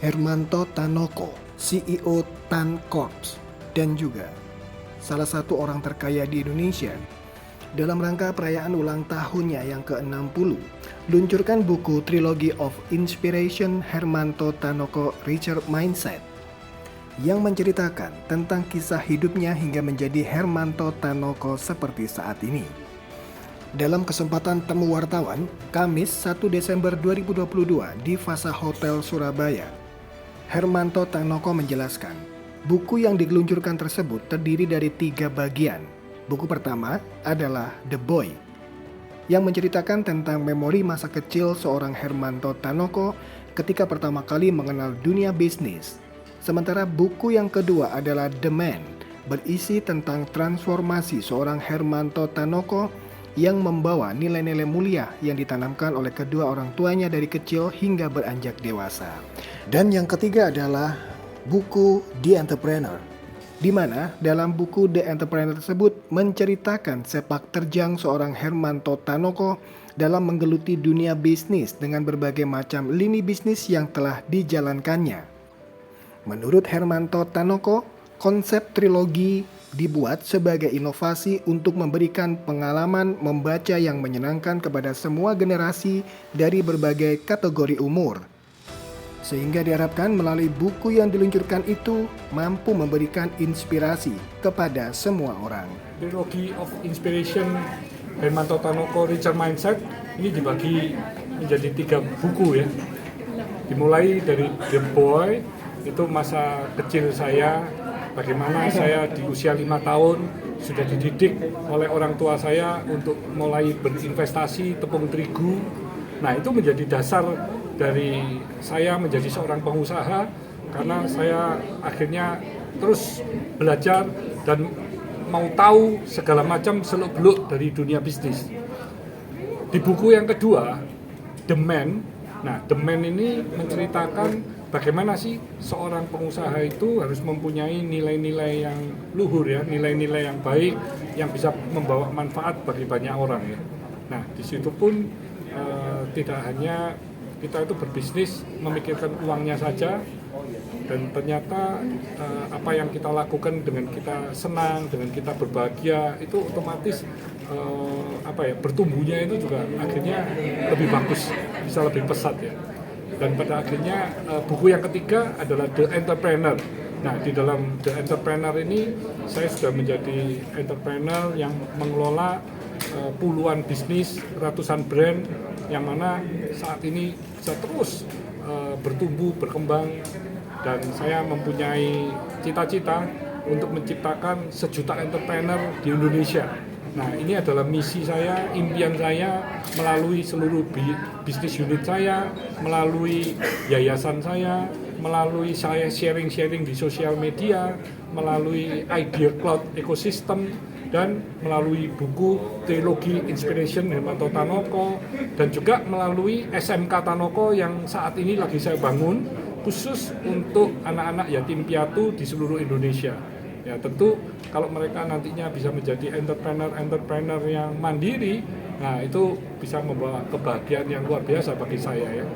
Hermanto Tanoko, CEO Tan Corps, dan juga salah satu orang terkaya di Indonesia. Dalam rangka perayaan ulang tahunnya yang ke-60, luncurkan buku Trilogy of Inspiration Hermanto Tanoko Richer Mindset yang menceritakan tentang kisah hidupnya hingga menjadi Hermanto Tanoko seperti saat ini. Dalam kesempatan temu wartawan, Kamis 1 Desember 2022 di Fasa Hotel Surabaya, Hermanto Tanoko menjelaskan, buku yang diluncurkan tersebut terdiri dari 3 bagian. Buku pertama adalah The Boy, yang menceritakan tentang memori masa kecil seorang Hermanto Tanoko ketika pertama kali mengenal dunia bisnis. Sementara buku yang kedua adalah The Man, berisi tentang transformasi seorang Hermanto Tanoko yang membawa nilai-nilai mulia yang ditanamkan oleh kedua orang tuanya dari kecil hingga beranjak dewasa. Dan yang ketiga adalah buku The Entrepreneur, di mana dalam buku The Entrepreneur tersebut menceritakan sepak terjang seorang Hermanto Tanoko dalam menggeluti dunia bisnis dengan berbagai macam lini bisnis yang telah dijalankannya. Menurut Hermanto Tanoko, konsep trilogi dibuat sebagai inovasi untuk memberikan pengalaman membaca yang menyenangkan kepada semua generasi dari berbagai kategori umur. Sehingga diharapkan melalui buku yang diluncurkan itu mampu memberikan inspirasi kepada semua orang. Trilogy of Inspiration Hermanto Tanoko Richer Mindset ini dibagi menjadi 3 buku ya. Dimulai dari The Boy, itu masa kecil saya, bagaimana saya di usia 5 tahun sudah dididik oleh orang tua saya untuk mulai berinvestasi tepung terigu. Nah, itu menjadi dasar dari saya menjadi seorang pengusaha, karena saya akhirnya terus belajar dan mau tahu segala macam seluk-beluk dari dunia bisnis. Di buku yang kedua, The Man, nah The Man ini menceritakan bagaimana sih seorang pengusaha itu harus mempunyai nilai-nilai yang luhur ya, nilai-nilai yang baik yang bisa membawa manfaat bagi banyak orang ya. Nah, di situ pun tidak hanya kita itu berbisnis memikirkan uangnya saja, dan ternyata apa yang kita lakukan dengan kita senang, dengan kita berbahagia, itu otomatis bertumbuhnya itu juga akhirnya lebih bagus, bisa lebih pesat ya. Dan pada akhirnya buku yang ketiga adalah The Entrepreneur. Nah, di dalam The Entrepreneur ini saya sudah menjadi entrepreneur yang mengelola puluhan bisnis, ratusan brand, yang mana saat ini bisa terus bertumbuh, berkembang, dan saya mempunyai cita-cita untuk menciptakan 1 juta entrepreneur di Indonesia. Nah, ini adalah misi saya, impian saya melalui seluruh bisnis unit saya, melalui yayasan saya, melalui saya sharing-sharing di sosial media, melalui Idea Cloud Ecosystem, dan melalui buku Trilogy Inspiration Hermanto Tanoko, dan juga melalui SMK Tanoko yang saat ini lagi saya bangun khusus untuk anak-anak yatim piatu di seluruh Indonesia. Ya, tentu kalau mereka nantinya bisa menjadi entrepreneur yang mandiri, nah itu bisa membawa kebahagiaan yang luar biasa bagi saya ya.